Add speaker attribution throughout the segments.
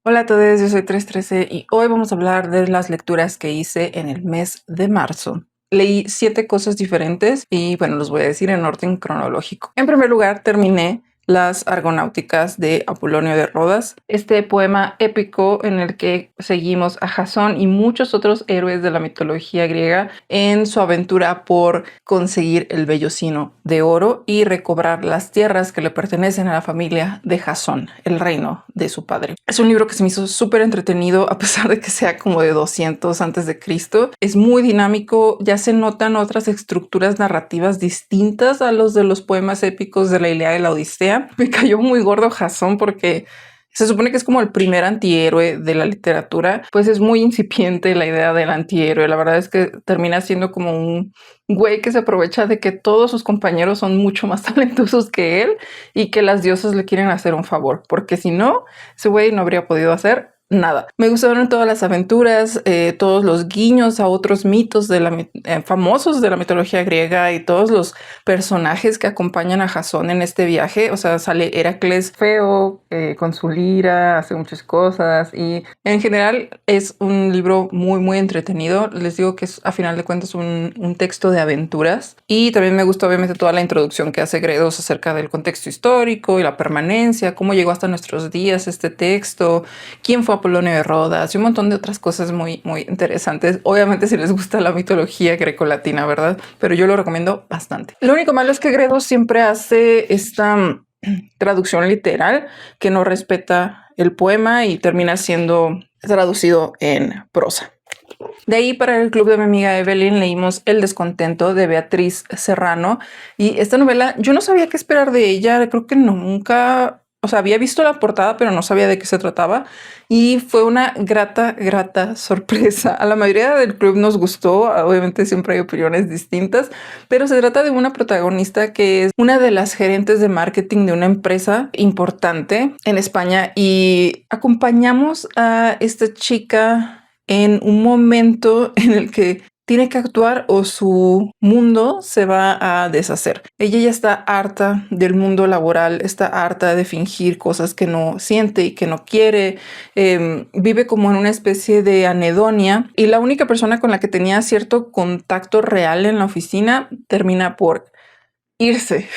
Speaker 1: Hola a todos, yo soy 313 y hoy vamos a hablar de las lecturas que hice en el mes de marzo. Leí 7 cosas diferentes y bueno, los voy a decir en orden cronológico. En primer lugar, terminé Las Argonáuticas de Apolonio de Rodas, este poema épico en el que seguimos a Jasón y muchos otros héroes de la mitología griega en su aventura por conseguir el vellocino de oro y recobrar las tierras que le pertenecen a la familia de Jasón, el reino de su padre. Es un libro que se me hizo súper entretenido a pesar de que sea como de 200 antes de Cristo. Es muy dinámico, ya se notan otras estructuras narrativas distintas a los de los poemas épicos de la Ilíada y la Odisea. Me cayó muy gordo Jasón porque se supone que es como el primer antihéroe de la literatura, pues es muy incipiente la idea del antihéroe. La verdad es que termina siendo como un güey que se aprovecha de que todos sus compañeros son mucho más talentosos que él y que las diosas le quieren hacer un favor, porque si no, ese güey no habría podido hacer nada. Me gustaron todas las aventuras, todos los guiños a otros mitos de famosos de la mitología griega y todos los personajes que acompañan a Jasón en este viaje. O sea, sale Heracles feo, con su lira, hace muchas cosas y en general es un libro muy entretenido. Les digo que es a final de cuentas un texto de aventuras y también me gusta obviamente toda la introducción que hace Gredos acerca del contexto histórico y la permanencia, cómo llegó hasta nuestros días este texto, quién fue Apolonio de Rodas y un montón de otras cosas muy interesantes. Obviamente si les gusta la mitología grecolatina, ¿verdad? Pero yo lo recomiendo bastante. Lo único malo es que Gredos siempre hace esta traducción literal que no respeta el poema y termina siendo traducido en prosa. De ahí para el club de mi amiga Evelyn leímos El descontento de Beatriz Serrano y esta novela yo no sabía qué esperar de ella, creo que nunca, o sea, había visto la portada pero no sabía de qué se trataba y fue una grata sorpresa. A la mayoría del club nos gustó, obviamente siempre hay opiniones distintas, pero se trata de una protagonista que es una de las gerentes de marketing de una empresa importante en España y acompañamos a esta chica en un momento en el que tiene que actuar o su mundo se va a deshacer. Ella ya está harta del mundo laboral, está harta de fingir cosas que no siente y que no quiere, vive como en una especie de anedonia y la única persona con la que tenía cierto contacto real en la oficina termina por irse,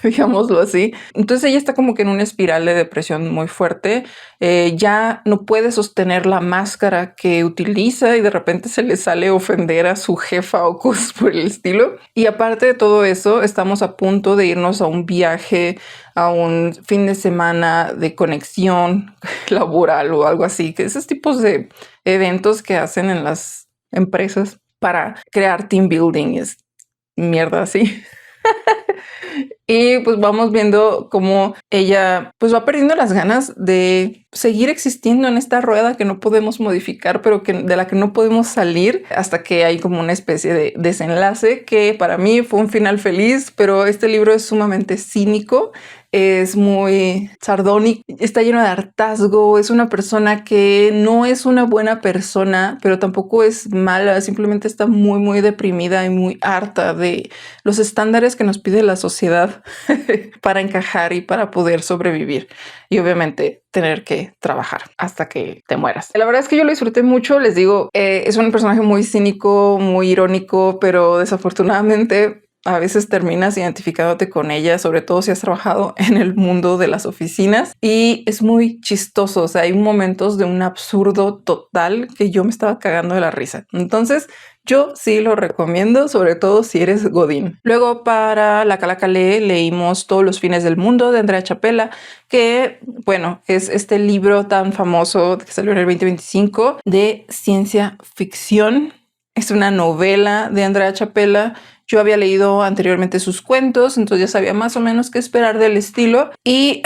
Speaker 1: digámoslo así. Entonces ella está como que en una espiral de depresión muy fuerte, ya no puede sostener la máscara que utiliza y de repente se le sale ofender a su jefa o cosas por el estilo. Y aparte de todo eso, estamos a punto de irnos a un viaje, a un fin de semana de conexión laboral o algo así, que esos tipos de eventos que hacen en las empresas para crear team building es mierda así. Y pues vamos viendo cómo ella pues va perdiendo las ganas de seguir existiendo en esta rueda que no podemos modificar, pero de la que no podemos salir hasta que hay como una especie de desenlace que para mí fue un final feliz, pero este libro es sumamente cínico. Es muy sardónico, está lleno de hartazgo, es una persona que no es una buena persona, pero tampoco es mala, simplemente está muy deprimida y muy harta de los estándares que nos pide la sociedad para encajar y para poder sobrevivir y obviamente tener que trabajar hasta que te mueras. La verdad es que yo lo disfruté mucho, les digo, es un personaje muy cínico, muy irónico, pero desafortunadamente a veces terminas identificándote con ella, sobre todo si has trabajado en el mundo de las oficinas y es muy chistoso. O sea, hay momentos de un absurdo total que yo me estaba cagando de la risa. Entonces, yo sí lo recomiendo, sobre todo si eres godín. Luego para la Calacalé leímos Todos los fines del mundo de Andrea Chapela, que bueno, es este libro tan famoso que salió en el 2025 de ciencia ficción. Es una novela de Andrea Chapela. Yo había leído anteriormente sus cuentos, entonces ya sabía más o menos qué esperar del estilo. Y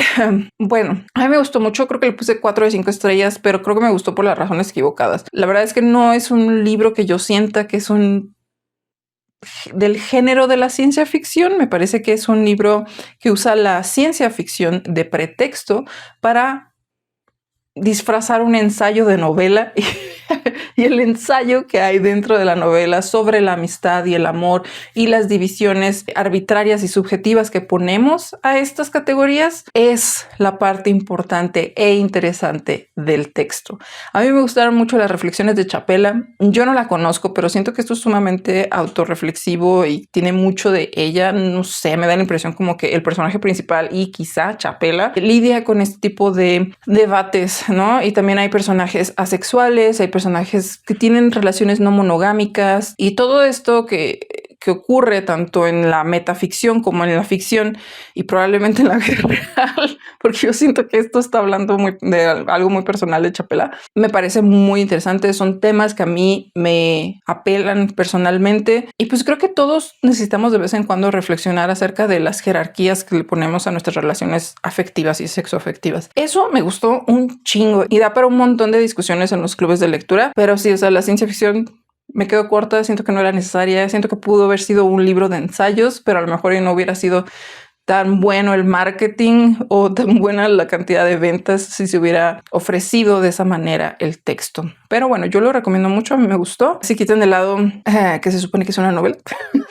Speaker 1: bueno, a mí me gustó mucho, creo que le puse 4 de 5 estrellas, pero creo que me gustó por las razones equivocadas. La verdad es que no es un libro que yo sienta que es del género de la ciencia ficción. Me parece que es un libro que usa la ciencia ficción de pretexto para disfrazar un ensayo de novela y y el ensayo que hay dentro de la novela sobre la amistad y el amor y las divisiones arbitrarias y subjetivas que ponemos a estas categorías es la parte importante e interesante del texto. A mí me gustaron mucho las reflexiones de Chapela. Yo no la conozco, pero siento que esto es sumamente autorreflexivo y tiene mucho de ella. No sé, me da la impresión como que el personaje principal y quizá Chapela lidia con este tipo de debates, ¿no? Y también hay personajes asexuales, hay personajes que tienen relaciones no monogámicas y todo esto que ocurre tanto en la metaficción como en la ficción y probablemente en la vida real, porque yo siento que esto está hablando de algo muy personal de Chapela. Me parece muy interesante, son temas que a mí me apelan personalmente y pues creo que todos necesitamos de vez en cuando reflexionar acerca de las jerarquías que le ponemos a nuestras relaciones afectivas y sexoafectivas. Eso me gustó un chingo y da para un montón de discusiones en los clubes de lectura, pero sí, o sea, la ciencia ficción me quedo corta, siento que no era necesaria, siento que pudo haber sido un libro de ensayos, pero a lo mejor no hubiera sido tan bueno el marketing o tan buena la cantidad de ventas si se hubiera ofrecido de esa manera el texto. Pero bueno, yo lo recomiendo mucho, a mí me gustó. Si quitan de lado que se supone que es una novela.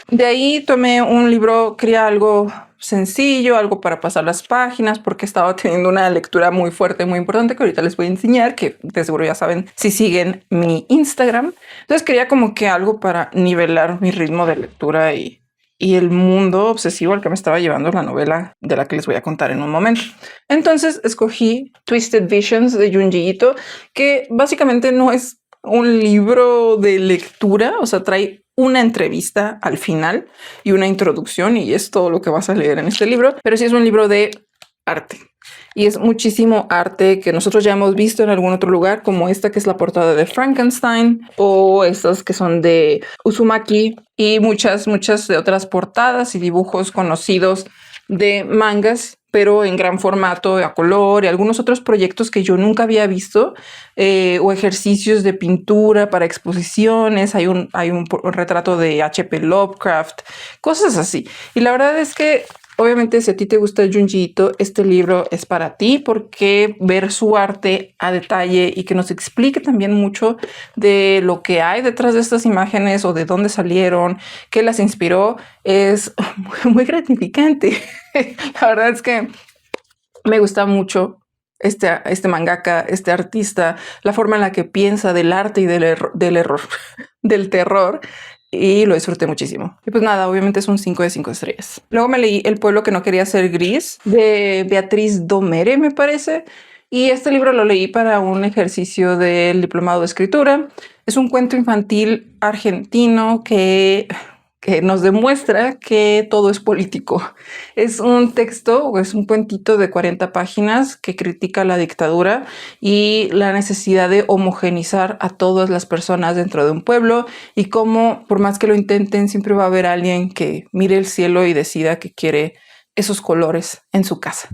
Speaker 1: De ahí tomé un libro, quería algo sencillo, algo para pasar las páginas, porque estaba teniendo una lectura muy fuerte, muy importante, que ahorita les voy a enseñar, que de seguro ya saben si siguen mi Instagram. Entonces quería como que algo para nivelar mi ritmo de lectura y el mundo obsesivo al que me estaba llevando la novela de la que les voy a contar en un momento. Entonces escogí Twisted Visions de Junji Ito, que básicamente no es un libro de lectura, o sea, trae una entrevista al final y una introducción y es todo lo que vas a leer en este libro, pero sí es un libro de arte. Y es muchísimo arte que nosotros ya hemos visto en algún otro lugar, como esta que es la portada de Frankenstein o estas que son de Uzumaki y muchas de otras portadas y dibujos conocidos de mangas, pero en gran formato, a color y algunos otros proyectos que yo nunca había visto o ejercicios de pintura para exposiciones. Hay un retrato de H.P. Lovecraft, cosas así. Y la verdad es que obviamente, si a ti te gusta Junji Ito, este libro es para ti porque ver su arte a detalle y que nos explique también mucho de lo que hay detrás de estas imágenes o de dónde salieron, qué las inspiró, es muy gratificante. La verdad es que me gusta mucho este mangaka, este artista, la forma en la que piensa del arte y del terror. Y lo disfruté muchísimo. Y pues nada, obviamente es un 5 de 5 estrellas. Luego me leí El pueblo que no quería ser gris de Beatriz Domere, me parece. Y este libro lo leí para un ejercicio del diplomado de escritura. Es un cuento infantil argentino que nos demuestra que todo es político. Es un texto o es un cuentito de 40 páginas que critica la dictadura y la necesidad de homogenizar a todas las personas dentro de un pueblo y cómo, por más que lo intenten, siempre va a haber alguien que mire el cielo y decida que quiere esos colores en su casa.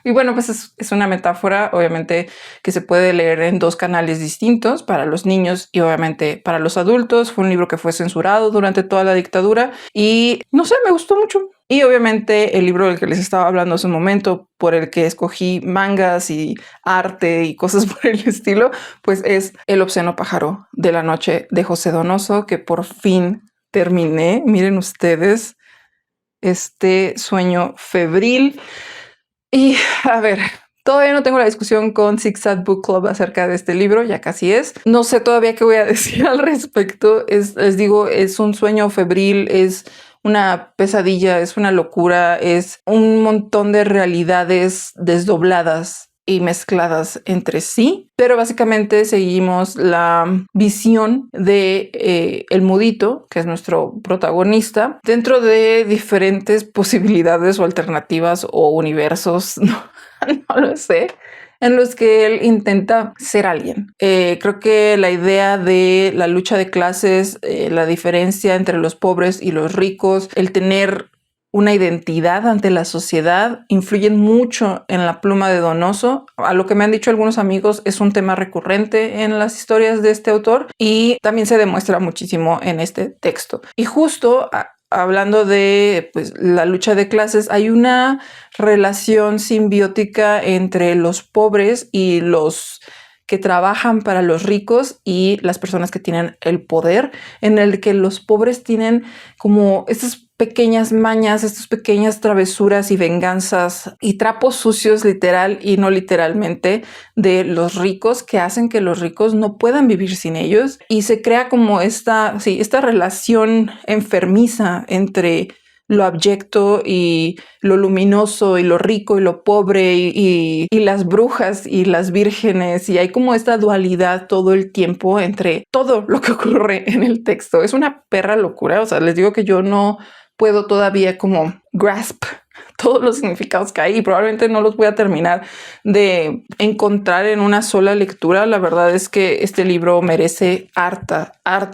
Speaker 1: Y bueno, pues es una metáfora, obviamente, que se puede leer en dos canales distintos para los niños y obviamente para los adultos. Fue un libro que fue censurado durante toda la dictadura y no sé, me gustó mucho. Y obviamente el libro del que les estaba hablando hace un momento, por el que escogí mangas y arte y cosas por el estilo, pues es El obsceno pájaro de la noche de José Donoso, que por fin terminé. Miren ustedes este sueño febril. Y a ver, todavía no tengo la discusión con Zigzag Book Club acerca de este libro, ya casi es. No sé todavía qué voy a decir al respecto. Les digo, es un sueño febril, es una pesadilla, es una locura, es un montón de realidades desdobladas y mezcladas entre sí, pero básicamente seguimos la visión de el mudito, que es nuestro protagonista, dentro de diferentes posibilidades o alternativas o universos, no lo sé, en los que él intenta ser alguien. Creo que la idea de la lucha de clases, la diferencia entre los pobres y los ricos, el tener una identidad ante la sociedad, influyen mucho en la pluma de Donoso. A lo que me han dicho algunos amigos, es un tema recurrente en las historias de este autor y también se demuestra muchísimo en este texto. Y justo hablando de pues, la lucha de clases, hay una relación simbiótica entre los pobres y los que trabajan para los ricos y las personas que tienen el poder, en el que los pobres tienen como estas pequeñas mañas, estas pequeñas travesuras y venganzas y trapos sucios literal y no literalmente de los ricos que hacen que los ricos no puedan vivir sin ellos, y se crea como esta relación enfermiza entre lo abyecto y lo luminoso y lo rico y lo pobre y las brujas y las vírgenes, y hay como esta dualidad todo el tiempo entre todo lo que ocurre en el texto. Es una perra locura. O sea, les digo que yo no puedo todavía como grasp todos los significados que hay y probablemente no los voy a terminar de encontrar en una sola lectura. La verdad es que este libro merece harta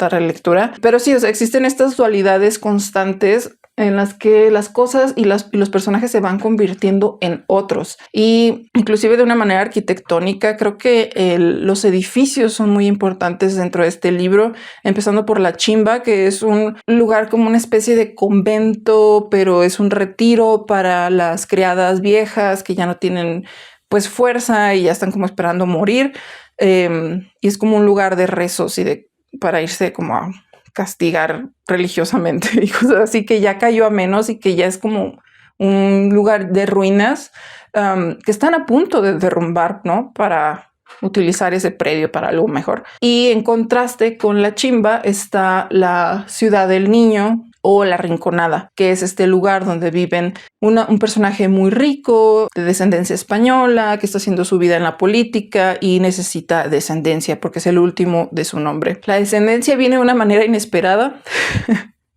Speaker 1: relectura. Pero sí, o sea, existen estas dualidades constantes en las que las cosas y los personajes se van convirtiendo en otros, y inclusive de una manera arquitectónica. Creo que los edificios son muy importantes dentro de este libro, empezando por La Chimba, que es un lugar como una especie de convento, pero es un retiro para las criadas viejas que ya no tienen pues fuerza y ya están como esperando morir, y es como un lugar de rezos y para irse como a castigar religiosamente y cosas así, que ya cayó a menos y que ya es como un lugar de ruinas, que están a punto de derrumbar, ¿no? Para utilizar ese predio para algo mejor. Y en contraste con La Chimba está la Ciudad del Niño o La Rinconada, que es este lugar donde viven un personaje muy rico, de descendencia española, que está haciendo su vida en la política y necesita descendencia porque es el último de su nombre. La descendencia viene de una manera inesperada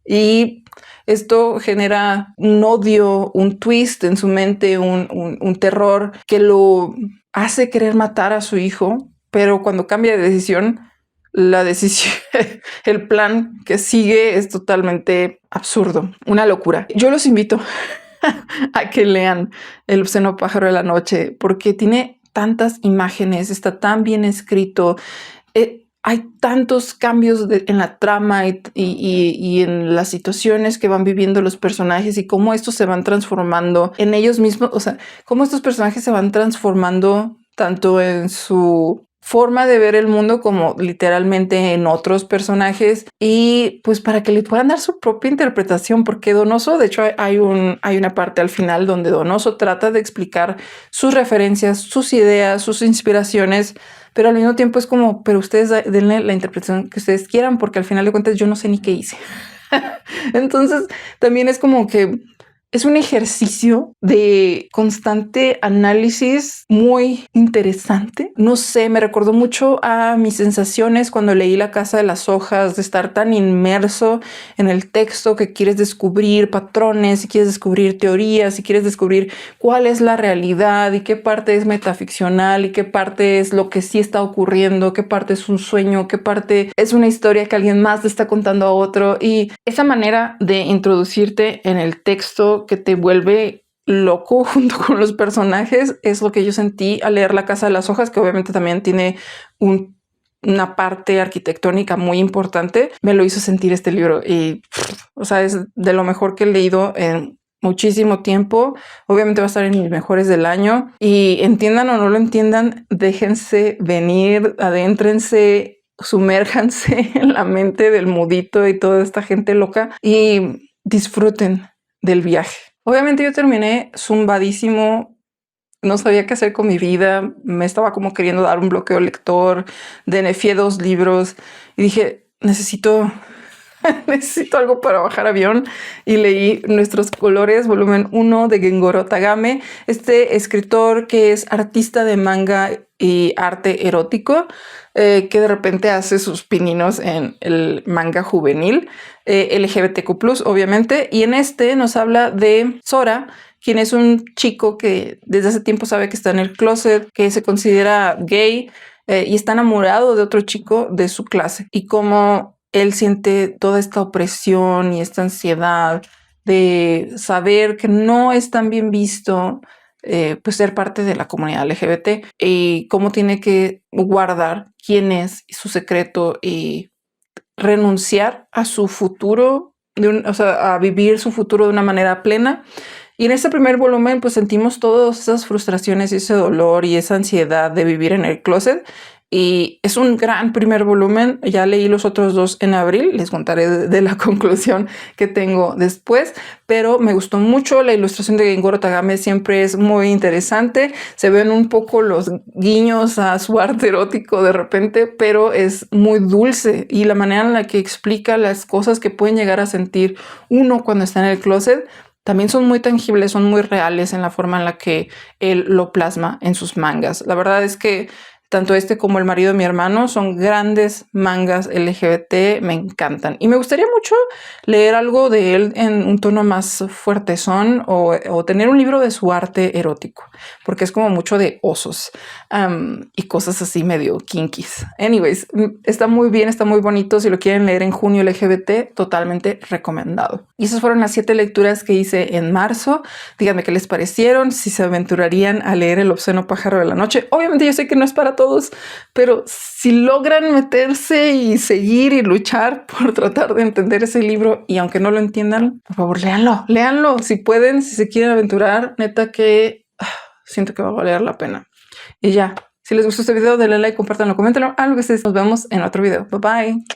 Speaker 1: y esto genera un odio, un twist en su mente, un terror que lo hace querer matar a su hijo, pero cuando cambia de decisión, el plan que sigue es totalmente absurdo, una locura. Yo los invito a que lean El obsceno pájaro de la noche porque tiene tantas imágenes, está tan bien escrito, hay tantos cambios en la trama y en las situaciones que van viviendo los personajes y cómo estos se van transformando en ellos mismos. O sea, cómo estos personajes se van transformando tanto en su forma de ver el mundo como literalmente en otros personajes, y pues para que le puedan dar su propia interpretación, porque Donoso, de hecho hay una parte al final donde Donoso trata de explicar sus referencias, sus ideas, sus inspiraciones, pero al mismo tiempo es como, pero ustedes denle la interpretación que ustedes quieran, porque al final de cuentas yo no sé ni qué hice. Entonces también es como que es un ejercicio de constante análisis muy interesante. No sé, me recordó mucho a mis sensaciones cuando leí La Casa de las Hojas, de estar tan inmerso en el texto que quieres descubrir patrones, y quieres descubrir teorías, y quieres descubrir cuál es la realidad y qué parte es metaficcional y qué parte es lo que sí está ocurriendo, qué parte es un sueño, qué parte es una historia que alguien más le está contando a otro. Y esa manera de introducirte en el texto que te vuelve loco junto con los personajes es lo que yo sentí al leer La Casa de las Hojas, que obviamente también tiene una parte arquitectónica muy importante. Me lo hizo sentir este libro y, o sea, es de lo mejor que he leído en muchísimo tiempo. Obviamente va a estar en mis mejores del año, y entiendan o no lo entiendan, déjense venir, adéntrense, sumérjanse en la mente del Mudito y toda esta gente loca y disfruten del viaje. Obviamente yo terminé zumbadísimo, no sabía qué hacer con mi vida, me estaba como queriendo dar un bloqueo lector, denefié 2 libros y dije, necesito algo para bajar avión, y leí Nuestros Colores, volumen 1 de Gengoro Tagame, este escritor que es artista de manga y arte erótico, que de repente hace sus pininos en el manga juvenil, LGBTQ+, obviamente, y en este nos habla de Sora, quien es un chico que desde hace tiempo sabe que está en el closet, que se considera gay, y está enamorado de otro chico de su clase, y cómo él siente toda esta opresión y esta ansiedad de saber que no es tan bien visto, pues ser parte de la comunidad LGBT, y cómo tiene que guardar quién es, su secreto, y renunciar a su futuro, o sea, a vivir su futuro de una manera plena. Y en este primer volumen pues sentimos todas esas frustraciones y ese dolor y esa ansiedad de vivir en el closet, y es un gran primer volumen. Ya leí los otros dos en abril, les contaré de la conclusión que tengo después, pero me gustó mucho. La ilustración de Gengoro Tagame siempre es muy interesante, se ven un poco los guiños a su arte erótico de repente, pero es muy dulce, y la manera en la que explica las cosas que pueden llegar a sentir uno cuando está en el closet también son muy tangibles, son muy reales en la forma en la que él lo plasma en sus mangas. La verdad es que tanto este como El marido de mi hermano son grandes mangas LGBT, me encantan. Y me gustaría mucho leer algo de él en un tono más fuertezón, o tener un libro de su arte erótico, porque es como mucho de osos y cosas así medio kinkies. Anyways, está muy bien, está muy bonito. Si lo quieren leer en junio LGBT, totalmente recomendado. Y esas fueron las 7 lecturas que hice en marzo. Díganme qué les parecieron, si se aventurarían a leer El obsceno pájaro de la noche. Obviamente yo sé que no es para todos, pero si logran meterse y seguir y luchar por tratar de entender ese libro, y aunque no lo entiendan, por favor, léanlo. Si pueden, si se quieren aventurar, neta que siento que va a valer la pena. Y ya, si les gustó este video, denle like, compártanlo, coméntenlo, algo que estés. Nos vemos en otro video. Bye bye.